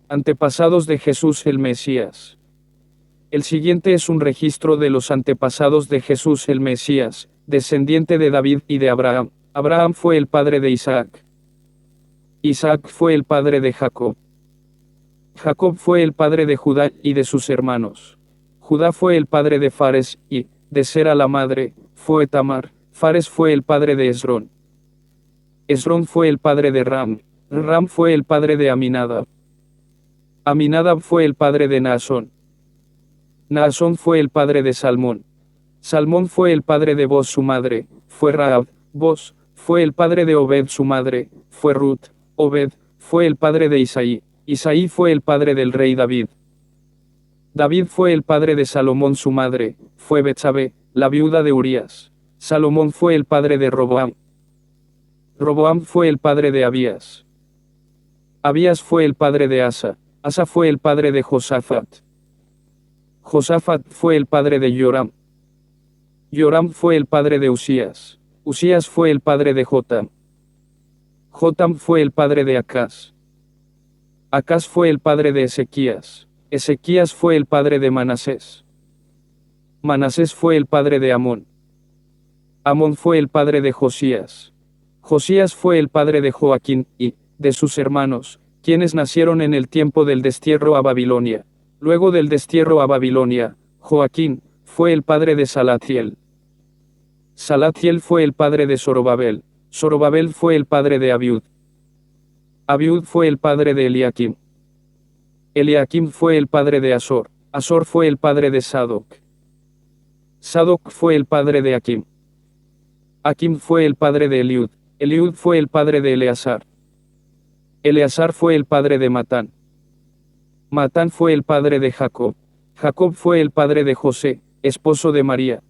Antepasados de Jesús el Mesías. El siguiente es un registro de los antepasados de Jesús el Mesías, descendiente de David y de Abraham. Abraham fue el padre de Isaac. Isaac fue el padre de Jacob. Jacob fue el padre de Judá y de sus hermanos. Judá fue el padre de Fares, y, de Sera la madre, fue Tamar. Fares fue el padre de Esrón. Esrón fue el padre de Ram. Ram fue el padre de Aminadab. Aminadab fue el padre de Naasón. Naasón fue el padre de Salmón. Salmón fue el padre de Boz su madre, fue Rahab. Boz fue el padre de Obed su madre, fue Ruth. Obed fue el padre de Isaí. Isaí fue el padre del rey David. David fue el padre de Salomón su madre, fue Betsabé, la viuda de Urías. Salomón fue el padre de Roboam. Roboam fue el padre de Abías. Abías fue el padre de Asa. Asa fue el padre de Josafat. Josafat fue el padre de Joram. Joram fue el padre de Usías. Usías fue el padre de Jotam. Jotam fue el padre de Acaz. Acaz fue el padre de Ezequías. Ezequías fue el padre de Manasés. Manasés fue el padre de Amón. Amón fue el padre de Josías. Josías fue el padre de Joaquín, y, de sus hermanos, quienes nacieron en el tiempo del destierro a Babilonia. Luego del destierro a Babilonia, Joaquín fue el padre de Salatiel. Salatiel fue el padre de Zorobabel. Zorobabel fue el padre de Abiud. Abiud fue el padre de Eliakim. Eliakim fue el padre de Azor. Azor fue el padre de Sadoc. Sadoc fue el padre de Akim. Akim fue el padre de Eliud. Eliud fue el padre de Eleazar. Eleazar fue el padre de Matán. Matán fue el padre de Jacob. Jacob fue el padre de José, esposo de María.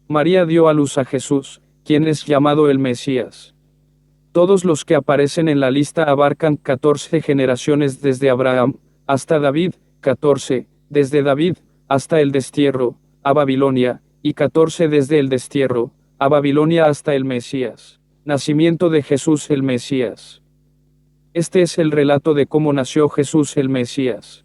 María dio a luz a Jesús, quien es llamado el Mesías. Todos los que aparecen en la lista abarcan 14 generaciones desde Abraham hasta David, 14 desde David hasta el destierro a Babilonia, y 14 desde el destierro a Babilonia hasta el Mesías. Nacimiento de Jesús el Mesías. Este es el relato de cómo nació Jesús el Mesías.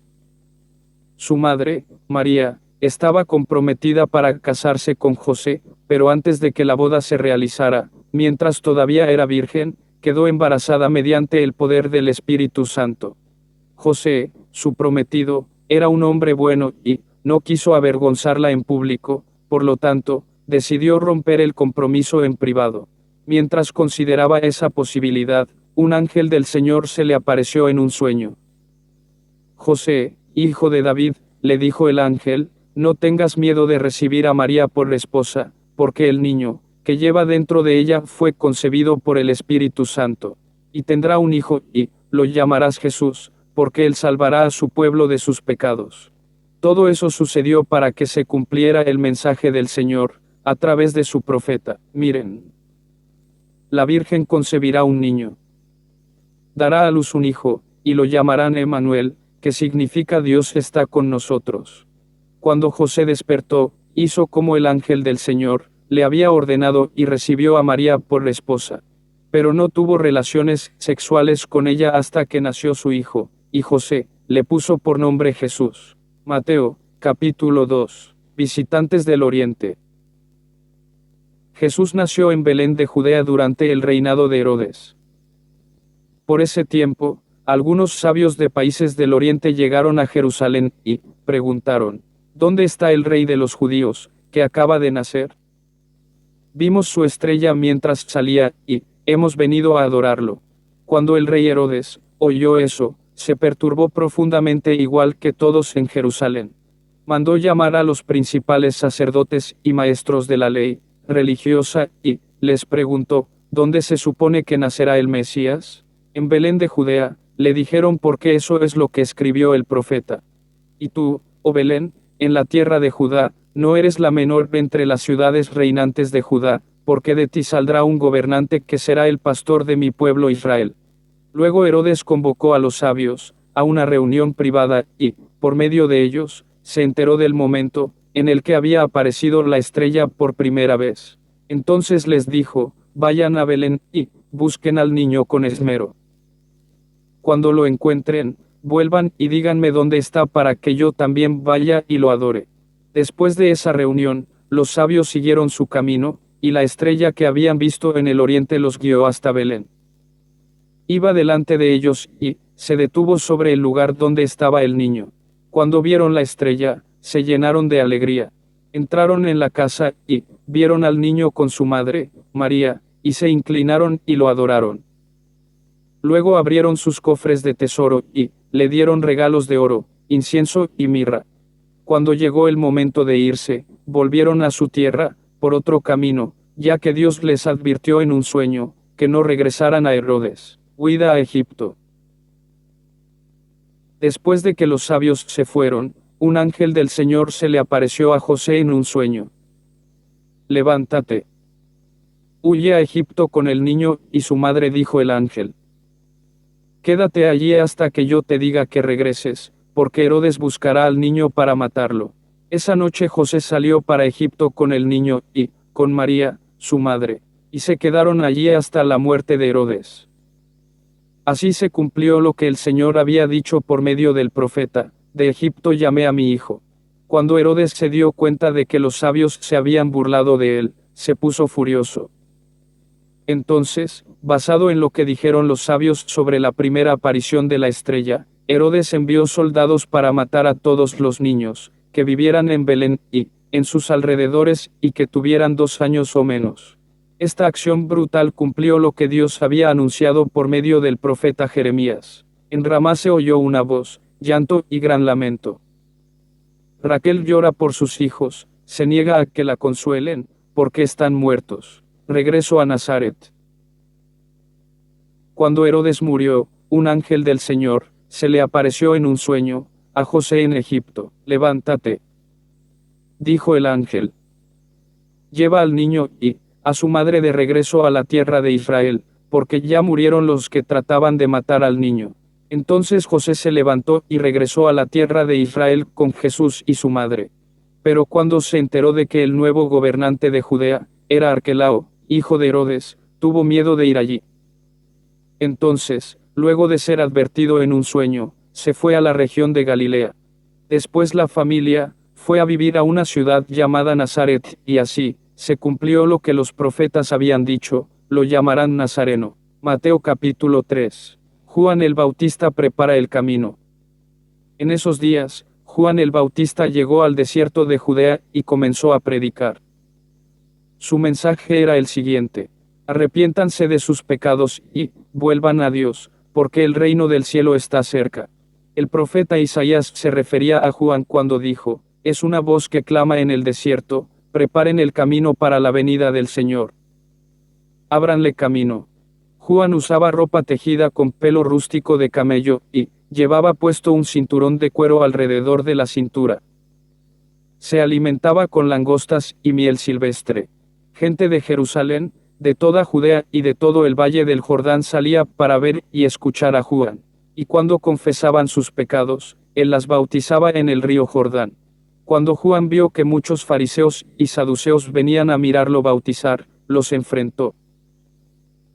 Su madre, María, estaba comprometida para casarse con José, pero antes de que la boda se realizara, mientras todavía era virgen, quedó embarazada mediante el poder del Espíritu Santo. José, su prometido, era un hombre bueno y no quiso avergonzarla en público, por lo tanto, decidió romper el compromiso en privado. Mientras consideraba esa posibilidad, un ángel del Señor se le apareció en un sueño. José, hijo de David, le dijo el ángel, no tengas miedo de recibir a María por esposa, porque el niño que lleva dentro de ella fue concebido por el Espíritu Santo, y tendrá un hijo, y lo llamarás Jesús, porque él salvará a su pueblo de sus pecados. Todo eso sucedió para que se cumpliera el mensaje del Señor, a través de su profeta. Miren. La Virgen concebirá un niño. Dará a luz un hijo, y lo llamarán Emmanuel, que significa Dios está con nosotros. Cuando José despertó, hizo como el ángel del Señor le había ordenado y recibió a María por esposa. Pero no tuvo relaciones sexuales con ella hasta que nació su hijo, y José le puso por nombre Jesús. Mateo, capítulo 2. Visitantes del Oriente. Jesús nació en Belén de Judea durante el reinado de Herodes. Por ese tiempo, algunos sabios de países del Oriente llegaron a Jerusalén y preguntaron, ¿dónde está el rey de los judíos, que acaba de nacer? Vimos su estrella mientras salía, y hemos venido a adorarlo. Cuando el rey Herodes oyó eso, se perturbó profundamente igual que todos en Jerusalén. Mandó llamar a los principales sacerdotes y maestros de la ley religiosa, y les preguntó, ¿dónde se supone que nacerá el Mesías? En Belén de Judea, le dijeron porque eso es lo que escribió el profeta. Y tú, oh Belén, en la tierra de Judá, no eres la menor entre las ciudades reinantes de Judá, porque de ti saldrá un gobernante que será el pastor de mi pueblo Israel. Luego Herodes convocó a los sabios a una reunión privada, y, por medio de ellos, se enteró del momento en el que había aparecido la estrella por primera vez. Entonces les dijo, vayan a Belén, y busquen al niño con esmero. Cuando lo encuentren, vuelvan y díganme dónde está para que yo también vaya y lo adore. Después de esa reunión, los sabios siguieron su camino, y la estrella que habían visto en el oriente los guió hasta Belén. Iba delante de ellos, y se detuvo sobre el lugar donde estaba el niño. Cuando vieron la estrella, se llenaron de alegría. Entraron en la casa, y vieron al niño con su madre, María, y se inclinaron y lo adoraron. Luego abrieron sus cofres de tesoro, y le dieron regalos de oro, incienso y mirra. Cuando llegó el momento de irse, volvieron a su tierra, por otro camino, ya que Dios les advirtió en un sueño, que no regresaran a Herodes, huida a Egipto. Después de que los sabios se fueron, un ángel del Señor se le apareció a José en un sueño. Levántate. Huye a Egipto con el niño y su madre, dijo el ángel. Quédate allí hasta que yo te diga que regreses, porque Herodes buscará al niño para matarlo. Esa noche José salió para Egipto con el niño, y, con María, su madre, y se quedaron allí hasta la muerte de Herodes. Así se cumplió lo que el Señor había dicho por medio del profeta: de Egipto llamé a mi hijo. Cuando Herodes se dio cuenta de que los sabios se habían burlado de él, se puso furioso. Entonces, basado en lo que dijeron los sabios sobre la primera aparición de la estrella, Herodes envió soldados para matar a todos los niños que vivieran en Belén y en sus alrededores y que tuvieran 2 años o menos. Esta acción brutal cumplió lo que Dios había anunciado por medio del profeta Jeremías. En Ramá se oyó una voz, llanto y gran lamento. Raquel llora por sus hijos, se niega a que la consuelen, porque están muertos. Regreso a Nazaret. Cuando Herodes murió, un ángel del Señor se le apareció en un sueño a José en Egipto. Levántate, dijo el ángel. Lleva al niño y a su madre de regreso a la tierra de Israel, porque ya murieron los que trataban de matar al niño. Entonces José se levantó y regresó a la tierra de Israel con Jesús y su madre. Pero cuando se enteró de que el nuevo gobernante de Judea era Arquelao, hijo de Herodes, tuvo miedo de ir allí. Entonces, luego de ser advertido en un sueño, se fue a la región de Galilea. Después la familia fue a vivir a una ciudad llamada Nazaret, y así se cumplió lo que los profetas habían dicho: lo llamarán Nazareno. Mateo capítulo 3. Juan el Bautista prepara el camino. En esos días, Juan el Bautista llegó al desierto de Judea y comenzó a predicar. Su mensaje era el siguiente: arrepiéntanse de sus pecados y vuelvan a Dios, porque el reino del cielo está cerca. El profeta Isaías se refería a Juan cuando dijo: es una voz que clama en el desierto, preparen el camino para la venida del Señor. Ábranle camino. Juan usaba ropa tejida con pelo rústico de camello, y llevaba puesto un cinturón de cuero alrededor de la cintura. Se alimentaba con langostas y miel silvestre. Gente de Jerusalén, de toda Judea y de todo el valle del Jordán salía para ver y escuchar a Juan. Y cuando confesaban sus pecados, él las bautizaba en el río Jordán. Cuando Juan vio que muchos fariseos y saduceos venían a mirarlo bautizar, los enfrentó.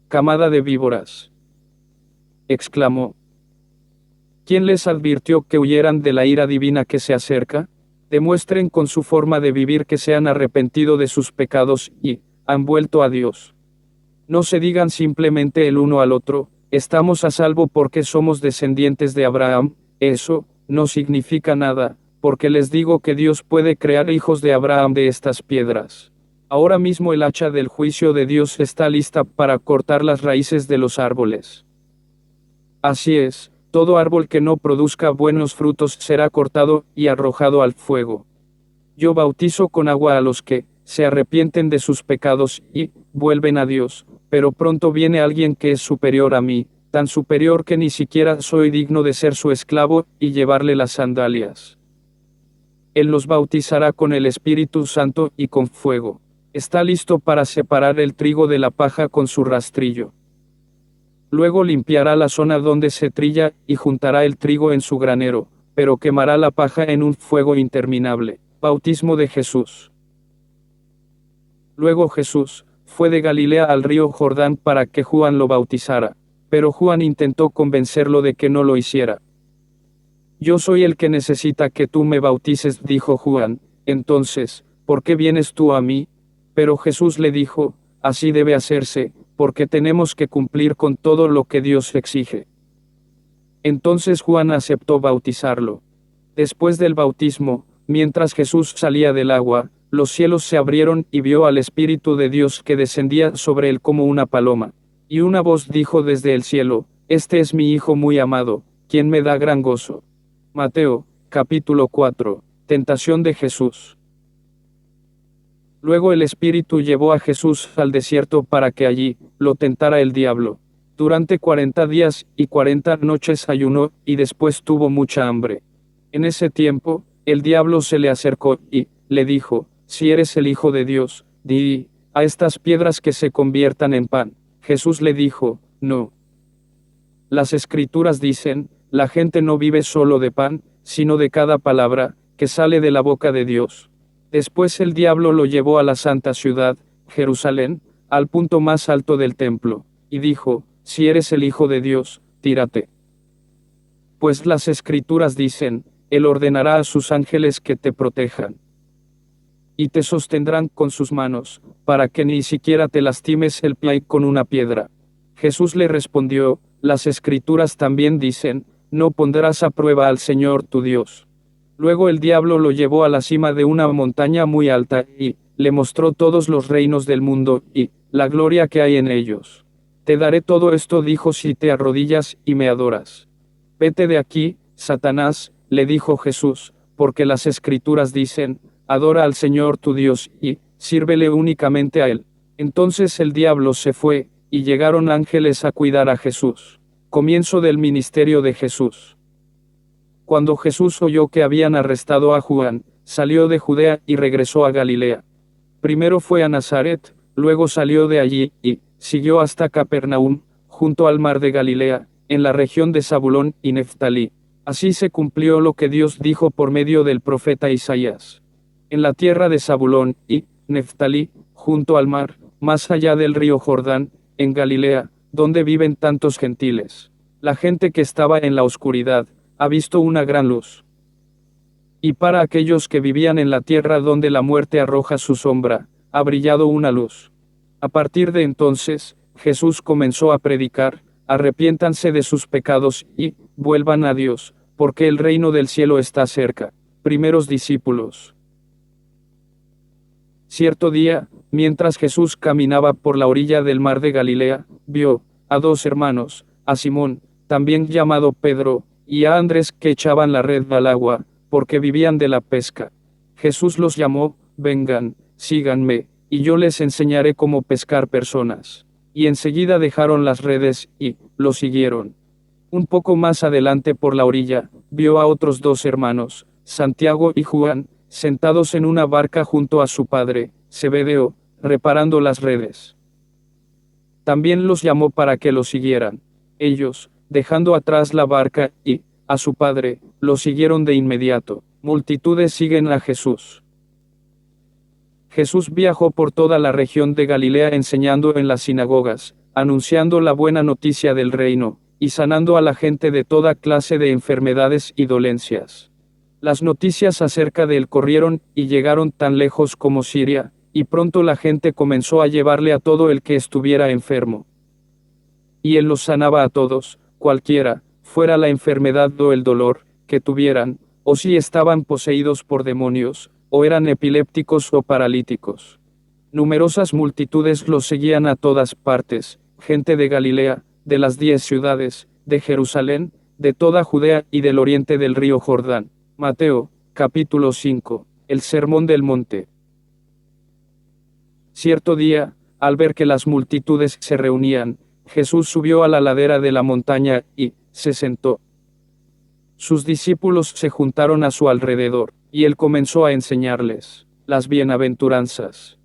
«Camada de víboras», exclamó. ¿Quién les advirtió que huyeran de la ira divina que se acerca? Demuestren con su forma de vivir que se han arrepentido de sus pecados y han vuelto a Dios. No se digan simplemente el uno al otro: estamos a salvo porque somos descendientes de Abraham. Eso no significa nada, porque les digo que Dios puede crear hijos de Abraham de estas piedras. Ahora mismo el hacha del juicio de Dios está lista para cortar las raíces de los árboles. Así es. Todo árbol que no produzca buenos frutos será cortado y arrojado al fuego. Yo bautizo con agua a los que se arrepienten de sus pecados y vuelven a Dios, pero pronto viene alguien que es superior a mí, tan superior que ni siquiera soy digno de ser su esclavo y llevarle las sandalias. Él los bautizará con el Espíritu Santo y con fuego. Está listo para separar el trigo de la paja con su rastrillo. Luego limpiará la zona donde se trilla y juntará el trigo en su granero, pero quemará la paja en un fuego interminable. Bautismo de Jesús. Luego Jesús fue de Galilea al río Jordán para que Juan lo bautizara, pero Juan intentó convencerlo de que no lo hiciera. Yo soy el que necesita que tú me bautices, dijo Juan. Entonces, ¿por qué vienes tú a mí? Pero Jesús le dijo, así debe hacerse, porque tenemos que cumplir con todo lo que Dios exige. Entonces Juan aceptó bautizarlo. Después del bautismo, mientras Jesús salía del agua, los cielos se abrieron y vio al Espíritu de Dios que descendía sobre él como una paloma. Y una voz dijo desde el cielo, Este es mi Hijo muy amado, quien me da gran gozo. Mateo, capítulo 4. Tentación de Jesús. Luego el Espíritu llevó a Jesús al desierto para que allí lo tentara el diablo. Durante 40 días y 40 noches ayunó, y después tuvo mucha hambre. En ese tiempo, el diablo se le acercó y le dijo, si eres el Hijo de Dios, di a estas piedras que se conviertan en pan. Jesús le dijo, no. Las Escrituras dicen, la gente no vive solo de pan, sino de cada palabra que sale de la boca de Dios. Después el diablo lo llevó a la santa ciudad, Jerusalén, al punto más alto del templo, y dijo, si eres el Hijo de Dios, tírate. Pues las Escrituras dicen, Él ordenará a sus ángeles que te protejan. Y te sostendrán con sus manos, para que ni siquiera te lastimes el pie con una piedra. Jesús le respondió, las Escrituras también dicen, no pondrás a prueba al Señor tu Dios. Luego el diablo lo llevó a la cima de una montaña muy alta, y le mostró todos los reinos del mundo, y la gloria que hay en ellos. Te daré todo esto, dijo, si te arrodillas y me adoras. Vete de aquí, Satanás, le dijo Jesús, porque las Escrituras dicen, adora al Señor tu Dios, y sírvele únicamente a Él. Entonces el diablo se fue, y llegaron ángeles a cuidar a Jesús. Comienzo del ministerio de Jesús. Cuando Jesús oyó que habían arrestado a Juan, salió de Judea y regresó a Galilea. Primero fue a Nazaret, luego salió de allí, y siguió hasta Capernaum, junto al mar de Galilea, en la región de Zabulón y Neftalí. Así se cumplió lo que Dios dijo por medio del profeta Isaías. En la tierra de Zabulón y Neftalí, junto al mar, más allá del río Jordán, en Galilea, donde viven tantos gentiles. La gente que estaba en la oscuridad, ha visto una gran luz. Y para aquellos que vivían en la tierra donde la muerte arroja su sombra, ha brillado una luz. A partir de entonces, Jesús comenzó a predicar, arrepiéntanse de sus pecados y vuelvan a Dios, porque el reino del cielo está cerca. Primeros discípulos. Cierto día, mientras Jesús caminaba por la orilla del mar de Galilea, vio a dos hermanos, a Simón, también llamado Pedro, y a Andrés, que echaban la red al agua, porque vivían de la pesca. Jesús los llamó, vengan, síganme, y yo les enseñaré cómo pescar personas. Y enseguida dejaron las redes, y lo siguieron. Un poco más adelante por la orilla, vio a otros dos hermanos, Santiago y Juan, sentados en una barca junto a su padre, Zebedeo, reparando las redes. También los llamó para que lo siguieran. Ellos, dejando atrás la barca y a su padre, lo siguieron de inmediato. Multitudes siguen a Jesús. Jesús viajó por toda la región de Galilea enseñando en las sinagogas, anunciando la buena noticia del reino, y sanando a la gente de toda clase de enfermedades y dolencias. Las noticias acerca de él corrieron y llegaron tan lejos como Siria, y pronto la gente comenzó a llevarle a todo el que estuviera enfermo. Y él los sanaba a todos, cualquiera fuera la enfermedad o el dolor que tuvieran, o si estaban poseídos por demonios, o eran epilépticos o paralíticos. Numerosas multitudes los seguían a todas partes, gente de Galilea, de las 10 ciudades, de Jerusalén, de toda Judea y del oriente del río Jordán. Mateo, capítulo 5, el Sermón del Monte. Cierto día, al ver que las multitudes se reunían, Jesús subió a la ladera de la montaña y se sentó. Sus discípulos se juntaron a su alrededor, y él comenzó a enseñarles las bienaventuranzas.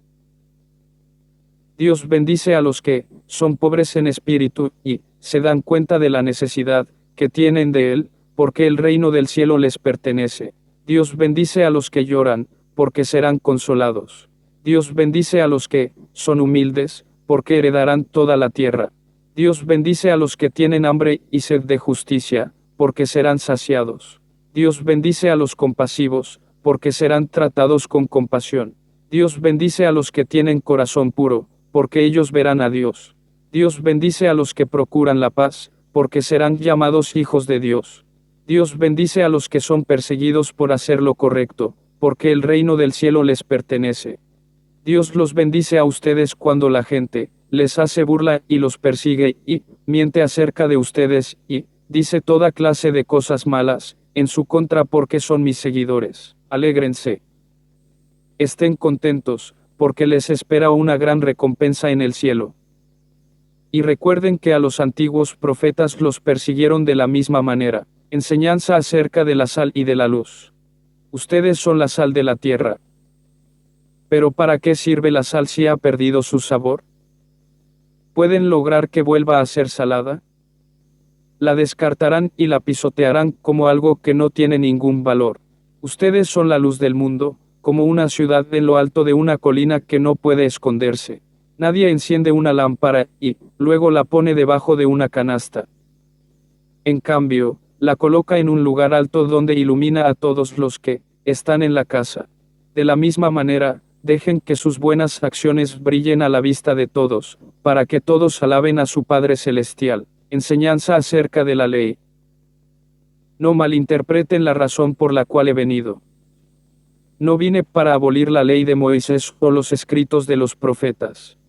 Dios bendice a los que son pobres en espíritu y se dan cuenta de la necesidad que tienen de él, porque el reino del cielo les pertenece. Dios bendice a los que lloran, porque serán consolados. Dios bendice a los que son humildes, porque heredarán toda la tierra. Dios bendice a los que tienen hambre y sed de justicia, porque serán saciados. Dios bendice a los compasivos, porque serán tratados con compasión. Dios bendice a los que tienen corazón puro, porque ellos verán a Dios. Dios bendice a los que procuran la paz, porque serán llamados hijos de Dios. Dios bendice a los que son perseguidos por hacer lo correcto, porque el reino del cielo les pertenece. Dios los bendice a ustedes cuando la gente les hace burla y los persigue y miente acerca de ustedes y dice toda clase de cosas malas en su contra porque son mis seguidores. Alégrense. Estén contentos, porque les espera una gran recompensa en el cielo. Y recuerden que a los antiguos profetas los persiguieron de la misma manera. Enseñanza acerca de la sal y de la luz. Ustedes son la sal de la tierra. Pero ¿para qué sirve la sal si ha perdido su sabor? ¿Pueden lograr que vuelva a ser salada? La descartarán y la pisotearán como algo que no tiene ningún valor. Ustedes son la luz del mundo, como una ciudad en lo alto de una colina que no puede esconderse. Nadie enciende una lámpara y luego la pone debajo de una canasta. En cambio, la coloca en un lugar alto donde ilumina a todos los que están en la casa. De la misma manera, dejen que sus buenas acciones brillen a la vista de todos, para que todos alaben a su Padre Celestial. Enseñanza acerca de la ley. No malinterpreten la razón por la cual he venido. No vine para abolir la ley de Moisés o los escritos de los profetas.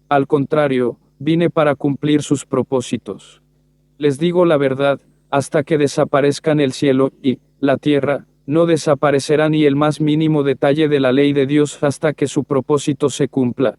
Al contrario, vine para cumplir sus propósitos. Les digo la verdad, hasta que desaparezcan el cielo y la tierra, no desaparecerá ni el más mínimo detalle de la ley de Dios hasta que su propósito se cumpla.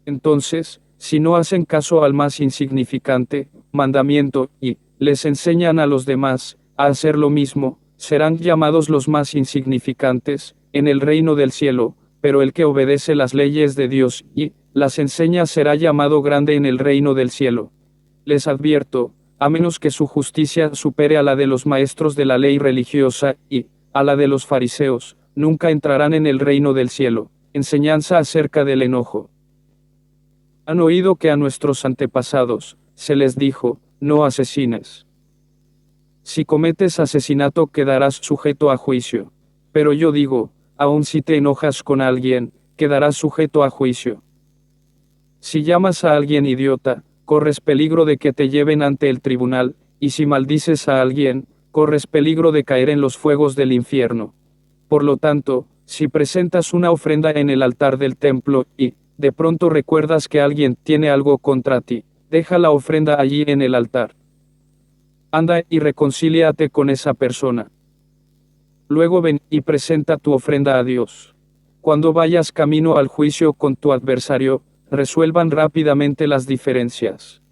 Entonces, si no hacen caso al más insignificante mandamiento y les enseñan a los demás a hacer lo mismo, serán llamados los más insignificantes en el reino del cielo, pero el que obedece las leyes de Dios y las enseña será llamado grande en el reino del cielo. Les advierto, a menos que su justicia supere a la de los maestros de la ley religiosa y a la de los fariseos, nunca entrarán en el reino del cielo. Enseñanza acerca del enojo. Han oído que a nuestros antepasados se les dijo, no asesines. Si cometes asesinato quedarás sujeto a juicio. Pero yo digo, aun si te enojas con alguien, quedarás sujeto a juicio. Si llamas a alguien idiota, corres peligro de que te lleven ante el tribunal, y si maldices a alguien, corres peligro de caer en los fuegos del infierno. Por lo tanto, si presentas una ofrenda en el altar del templo, y de pronto recuerdas que alguien tiene algo contra ti, deja la ofrenda allí en el altar. Anda y reconcíliate con esa persona. Luego ven y presenta tu ofrenda a Dios. Cuando vayas camino al juicio con tu adversario, resuelvan rápidamente las diferencias.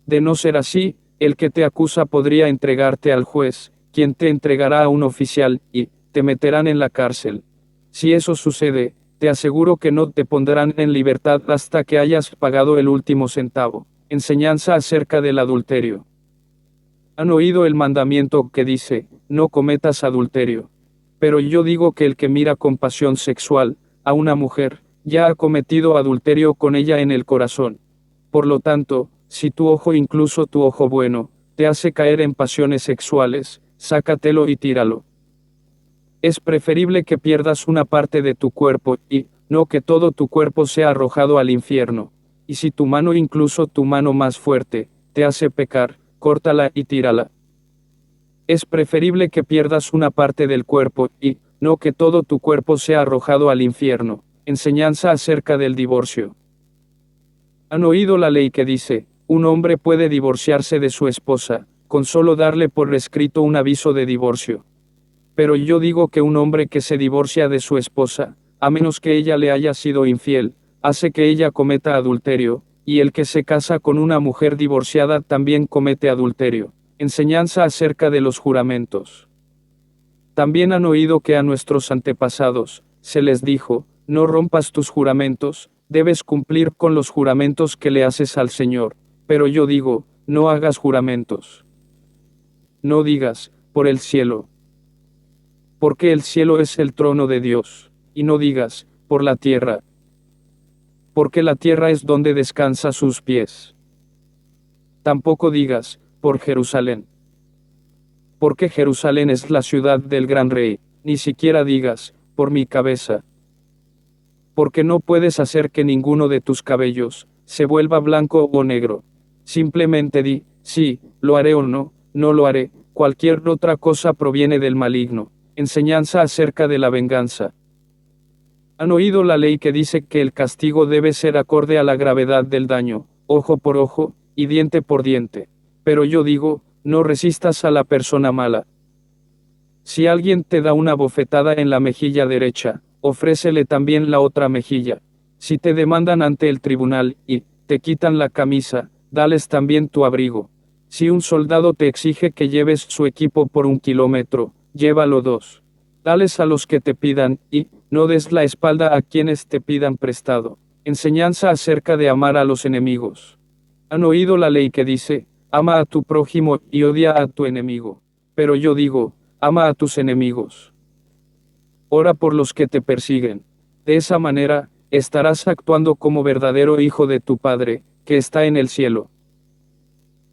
De no ser así, el que te acusa podría entregarte al juez, quien te entregará a un oficial, y te meterán en la cárcel. Si eso sucede, te aseguro que no te pondrán en libertad hasta que hayas pagado el último centavo. Enseñanza acerca del adulterio. Han oído el mandamiento que dice, no cometas adulterio. Pero yo digo que el que mira con pasión sexual a una mujer, ya ha cometido adulterio con ella en el corazón. Por lo tanto, si tu ojo, incluso tu ojo bueno, te hace caer en pasiones sexuales, sácatelo y tíralo. Es preferible que pierdas una parte de tu cuerpo, y no que todo tu cuerpo sea arrojado al infierno. Y si tu mano, incluso tu mano más fuerte, te hace pecar, córtala y tírala. Es preferible que pierdas una parte del cuerpo, y no que todo tu cuerpo sea arrojado al infierno. Enseñanza acerca del divorcio. Han oído la ley que dice, un hombre puede divorciarse de su esposa, con solo darle por escrito un aviso de divorcio. Pero yo digo que un hombre que se divorcia de su esposa, a menos que ella le haya sido infiel, hace que ella cometa adulterio, y el que se casa con una mujer divorciada también comete adulterio. Enseñanza acerca de los juramentos. También han oído que a nuestros antepasados se les dijo, no rompas tus juramentos, debes cumplir con los juramentos que le haces al Señor. Pero yo digo, no hagas juramentos. No digas, por el cielo. Porque el cielo es el trono de Dios. Y no digas, por la tierra. Porque la tierra es donde descansa sus pies. Tampoco digas, por Jerusalén. porque Jerusalén es la ciudad del gran rey, ni siquiera digas, por mi cabeza. Porque no puedes hacer que ninguno de tus cabellos se vuelva blanco o negro. Simplemente di, sí, lo haré o no, no lo haré. Cualquier otra cosa proviene del maligno. Enseñanza acerca de la venganza. Han oído la ley que dice que el castigo debe ser acorde a la gravedad del daño, ojo por ojo, y diente por diente. Pero yo digo, no resistas a la persona mala. Si alguien te da una bofetada en la mejilla derecha, ofrécele también la otra mejilla. Si te demandan ante el tribunal, y te quitan la camisa, dales también tu abrigo. Si un soldado te exige que lleves su equipo por 1 kilómetro, llévalo 2. Dales a los que te pidan, y no des la espalda a quienes te pidan prestado. Enseñanza acerca de amar a los enemigos. Han oído la ley que dice, ama a tu prójimo y odia a tu enemigo. Pero yo digo, ama a tus enemigos. Ora por los que te persiguen. De esa manera, estarás actuando como verdadero hijo de tu Padre, que está en el cielo.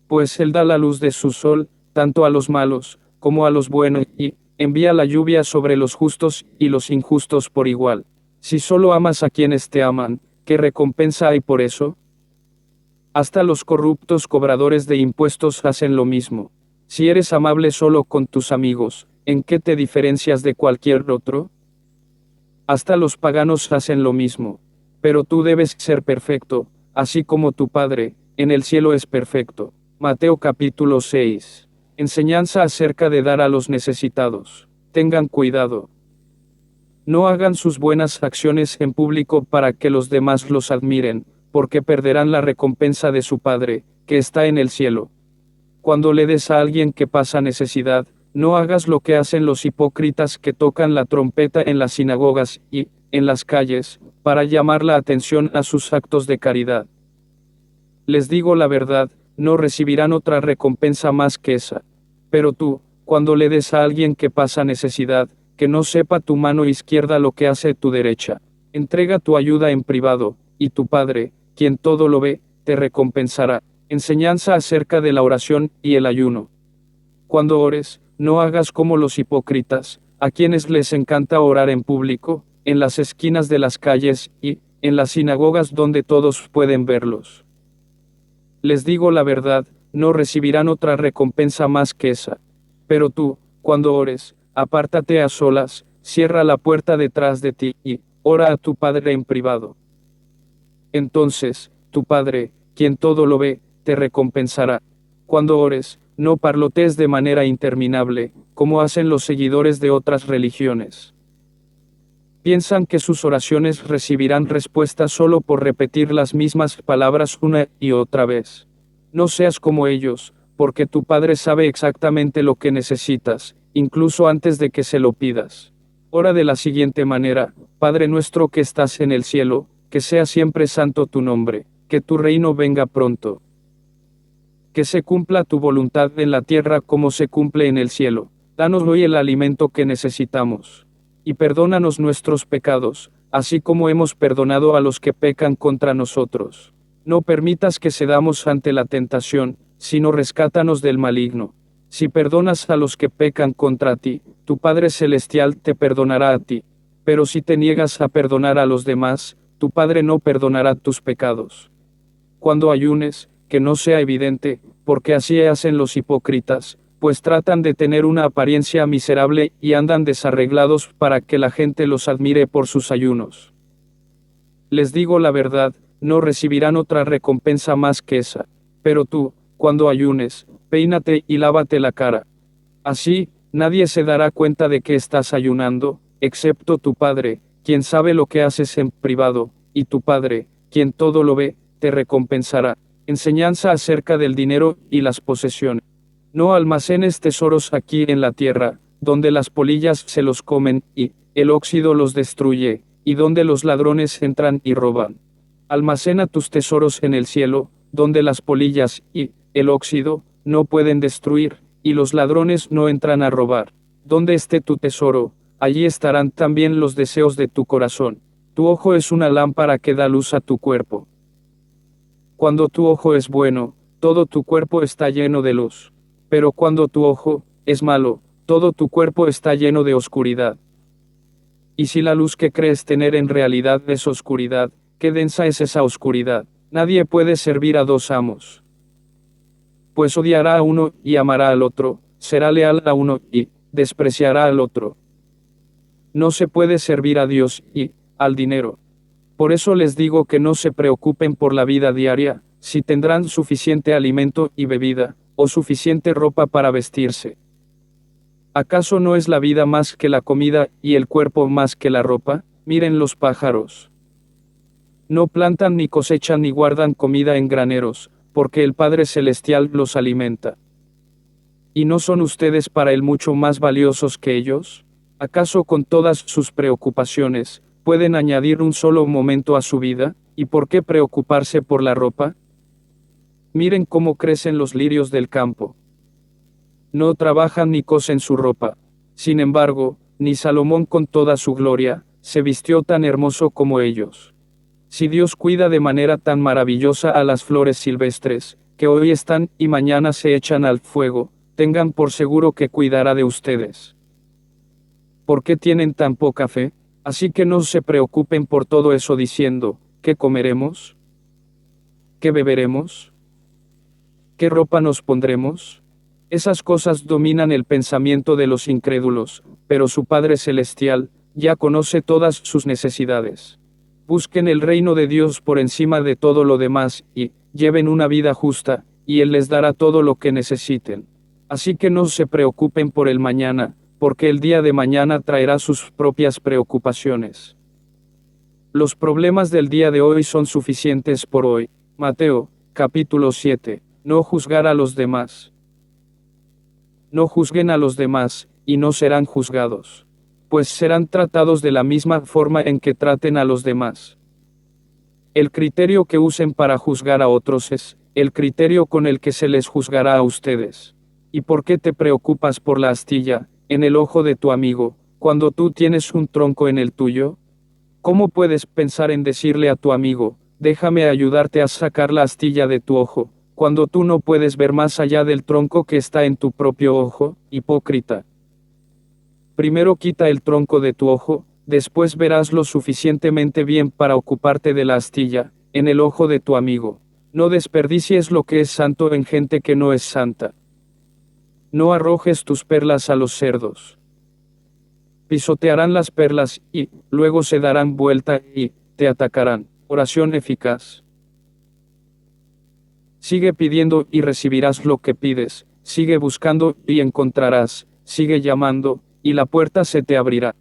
Pues Él da la luz de su sol, tanto a los malos, como a los buenos, y envía la lluvia sobre los justos y los injustos por igual. Si solo amas a quienes te aman, ¿qué recompensa hay por eso? Hasta los corruptos cobradores de impuestos hacen lo mismo. Si eres amable solo con tus amigos, ¿en qué te diferencias de cualquier otro? Hasta los paganos hacen lo mismo. Pero tú debes ser perfecto, así como tu Padre, en el cielo es perfecto. Mateo capítulo 6. Enseñanza acerca de dar a los necesitados. Tengan cuidado. No hagan sus buenas acciones en público para que los demás los admiren, porque perderán la recompensa de su Padre, que está en el cielo. Cuando le des a alguien que pasa necesidad, no hagas lo que hacen los hipócritas que tocan la trompeta en las sinagogas y en las calles, para llamar la atención a sus actos de caridad. Les digo la verdad, no recibirán otra recompensa más que esa. Pero tú, cuando le des a alguien que pasa necesidad, que no sepa tu mano izquierda lo que hace tu derecha. Entrega tu ayuda en privado, y tu Padre, quien todo lo ve, te recompensará. Enseñanza acerca de la oración y el ayuno. Cuando ores, no hagas como los hipócritas, a quienes les encanta orar en público, en las esquinas de las calles y en las sinagogas donde todos pueden verlos. Les digo la verdad, no recibirán otra recompensa más que esa. Pero tú, cuando ores, apártate a solas, cierra la puerta detrás de ti y ora a tu Padre en privado. Entonces, tu Padre, quien todo lo ve, te recompensará. Cuando ores, no parlotees de manera interminable, como hacen los seguidores de otras religiones. Piensan que sus oraciones recibirán respuesta solo por repetir las mismas palabras una y otra vez. No seas como ellos, porque tu Padre sabe exactamente lo que necesitas, incluso antes de que se lo pidas. Ora de la siguiente manera: Padre nuestro que estás en el cielo, que sea siempre santo tu nombre, que tu reino venga pronto. Que se cumpla tu voluntad en la tierra como se cumple en el cielo. Danos hoy el alimento que necesitamos. Y perdónanos nuestros pecados, así como hemos perdonado a los que pecan contra nosotros. No permitas que cedamos ante la tentación, sino rescátanos del maligno. Si perdonas a los que pecan contra ti, tu Padre Celestial te perdonará a ti. Pero si te niegas a perdonar a los demás, tu Padre no perdonará tus pecados. Cuando ayunes, que no sea evidente, porque así hacen los hipócritas, pues tratan de tener una apariencia miserable y andan desarreglados para que la gente los admire por sus ayunos. Les digo la verdad, no recibirán otra recompensa más que esa. Pero tú, cuando ayunes, peínate y lávate la cara. Así, nadie se dará cuenta de que estás ayunando, excepto tu Padre, quien sabe lo que haces en privado, y tu Padre, quien todo lo ve, te recompensará. Enseñanza acerca del dinero y las posesiones. No almacenes tesoros aquí en la tierra, donde las polillas se los comen, y el óxido los destruye, y donde los ladrones entran y roban. Almacena tus tesoros en el cielo, donde las polillas y el óxido no pueden destruir, y los ladrones no entran a robar. Donde esté tu tesoro, allí estarán también los deseos de tu corazón. Tu ojo es una lámpara que da luz a tu cuerpo. Cuando tu ojo es bueno, todo tu cuerpo está lleno de luz. Pero cuando tu ojo es malo, todo tu cuerpo está lleno de oscuridad. Y si la luz que crees tener en realidad es oscuridad, qué densa es esa oscuridad. Nadie puede servir a dos amos. Pues odiará a uno y amará al otro, será leal a uno y despreciará al otro. No se puede servir a Dios y al dinero. Por eso les digo que no se preocupen por la vida diaria, si tendrán suficiente alimento y bebida, o suficiente ropa para vestirse. ¿Acaso no es la vida más que la comida, y el cuerpo más que la ropa? Miren los pájaros. No plantan ni cosechan ni guardan comida en graneros, porque el Padre Celestial los alimenta. ¿Y no son ustedes para Él mucho más valiosos que ellos? ¿Acaso con todas sus preocupaciones, pueden añadir un solo momento a su vida? ¿Y por qué preocuparse por la ropa? Miren cómo crecen los lirios del campo. No trabajan ni cosen su ropa. Sin embargo, ni Salomón con toda su gloria, se vistió tan hermoso como ellos. Si Dios cuida de manera tan maravillosa a las flores silvestres, que hoy están y mañana se echan al fuego, tengan por seguro que cuidará de ustedes. ¿Por qué tienen tan poca fe? Así que no se preocupen por todo eso diciendo, ¿qué comeremos? ¿Qué beberemos? ¿Qué ropa nos pondremos? Esas cosas dominan el pensamiento de los incrédulos, pero su Padre Celestial ya conoce todas sus necesidades. Busquen el reino de Dios por encima de todo lo demás, y lleven una vida justa, y Él les dará todo lo que necesiten. Así que no se preocupen por el mañana, porque el día de mañana traerá sus propias preocupaciones. Los problemas del día de hoy son suficientes por hoy. Mateo, capítulo 7. No juzgar a los demás. No juzguen a los demás, y no serán juzgados. Pues serán tratados de la misma forma en que traten a los demás. El criterio que usen para juzgar a otros es el criterio con el que se les juzgará a ustedes. ¿Y por qué te preocupas por la astilla en el ojo de tu amigo, cuando tú tienes un tronco en el tuyo? ¿Cómo puedes pensar en decirle a tu amigo, déjame ayudarte a sacar la astilla de tu ojo, cuando tú no puedes ver más allá del tronco que está en tu propio ojo? Hipócrita. Primero quita el tronco de tu ojo, después verás lo suficientemente bien para ocuparte de la astilla en el ojo de tu amigo. No desperdicies lo que es santo en gente que no es santa. No arrojes tus perlas a los cerdos. Pisotearán las perlas, y luego se darán vuelta, y te atacarán. Oración eficaz. Sigue pidiendo, y recibirás lo que pides. Sigue buscando, y encontrarás. Sigue llamando, y la puerta se te abrirá.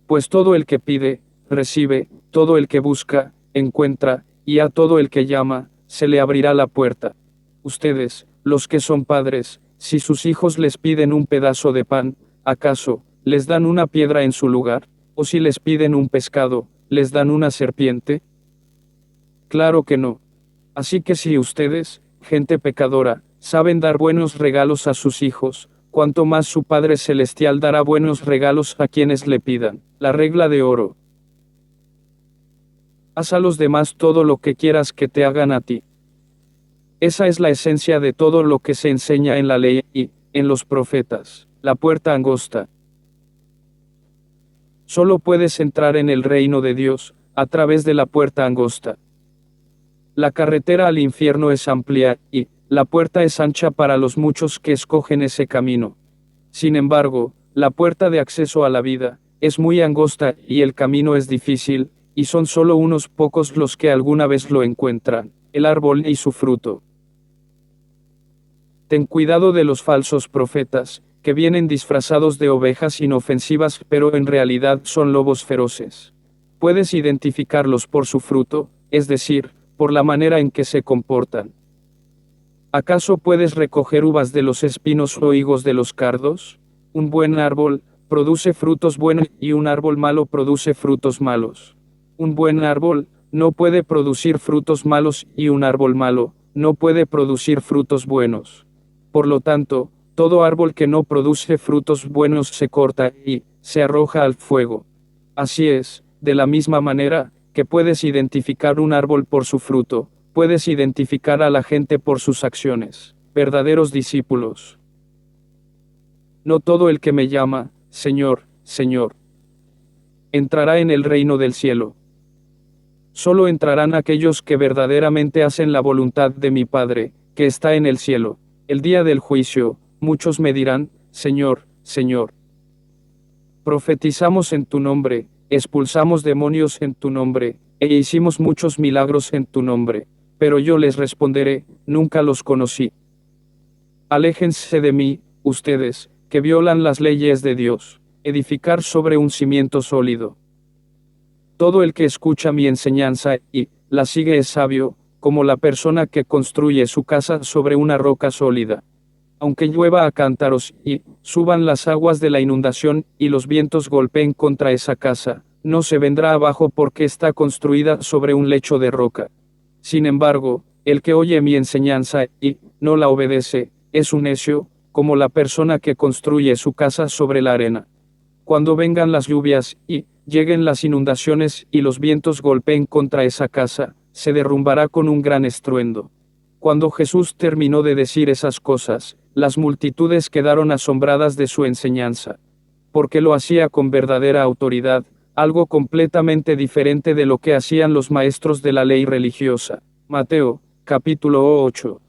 Pues todo el que pide, recibe, todo el que busca, encuentra, y a todo el que llama, se le abrirá la puerta. Ustedes, los que son padres, si sus hijos les piden un pedazo de pan, ¿acaso les dan una piedra en su lugar? ¿O si les piden un pescado, les dan una serpiente? Claro que no. Así que si ustedes, gente pecadora, saben dar buenos regalos a sus hijos, cuanto más su Padre Celestial dará buenos regalos a quienes le pidan. La regla de oro. Haz a los demás todo lo que quieras que te hagan a ti. Esa es la esencia de todo lo que se enseña en la ley y en los profetas. La puerta angosta. Solo puedes entrar en el reino de Dios a través de la puerta angosta. La carretera al infierno es amplia, y la puerta es ancha para los muchos que escogen ese camino. Sin embargo, la puerta de acceso a la vida es muy angosta, y el camino es difícil, y son solo unos pocos los que alguna vez lo encuentran. El árbol y su fruto. Ten cuidado de los falsos profetas, que vienen disfrazados de ovejas inofensivas, pero en realidad son lobos feroces. Puedes identificarlos por su fruto, es decir, por la manera en que se comportan. ¿Acaso puedes recoger uvas de los espinos o higos de los cardos? Un buen árbol produce frutos buenos, y un árbol malo produce frutos malos. Un buen árbol no puede producir frutos malos, y un árbol malo no puede producir frutos buenos. Por lo tanto, todo árbol que no produce frutos buenos se corta y se arroja al fuego. Así es, de la misma manera que puedes identificar un árbol por su fruto, puedes identificar a la gente por sus acciones. Verdaderos discípulos. no todo el que me llama, Señor, Señor, entrará en el reino del cielo. Solo entrarán aquellos que verdaderamente hacen la voluntad de mi Padre, que está en el cielo. El día del juicio, muchos me dirán, Señor, Señor, profetizamos en tu nombre, expulsamos demonios en tu nombre, e hicimos muchos milagros en tu nombre. Pero yo les responderé, nunca los conocí. Aléjense de mí, ustedes, que violan las leyes de Dios. Edificar sobre un cimiento sólido. Todo el que escucha mi enseñanza y la sigue es sabio, como la persona que construye su casa sobre una roca sólida. Aunque llueva a cántaros y suban las aguas de la inundación y los vientos golpeen contra esa casa, no se vendrá abajo porque está construida sobre un lecho de roca. Sin embargo, el que oye mi enseñanza y no la obedece, es un necio, como la persona que construye su casa sobre la arena. Cuando vengan las lluvias y lleguen las inundaciones y los vientos golpeen contra esa casa, se derrumbará con un gran estruendo. Cuando Jesús terminó de decir esas cosas, las multitudes quedaron asombradas de su enseñanza. Porque lo hacía con verdadera autoridad, algo completamente diferente de lo que hacían los maestros de la ley religiosa. Mateo, capítulo 8.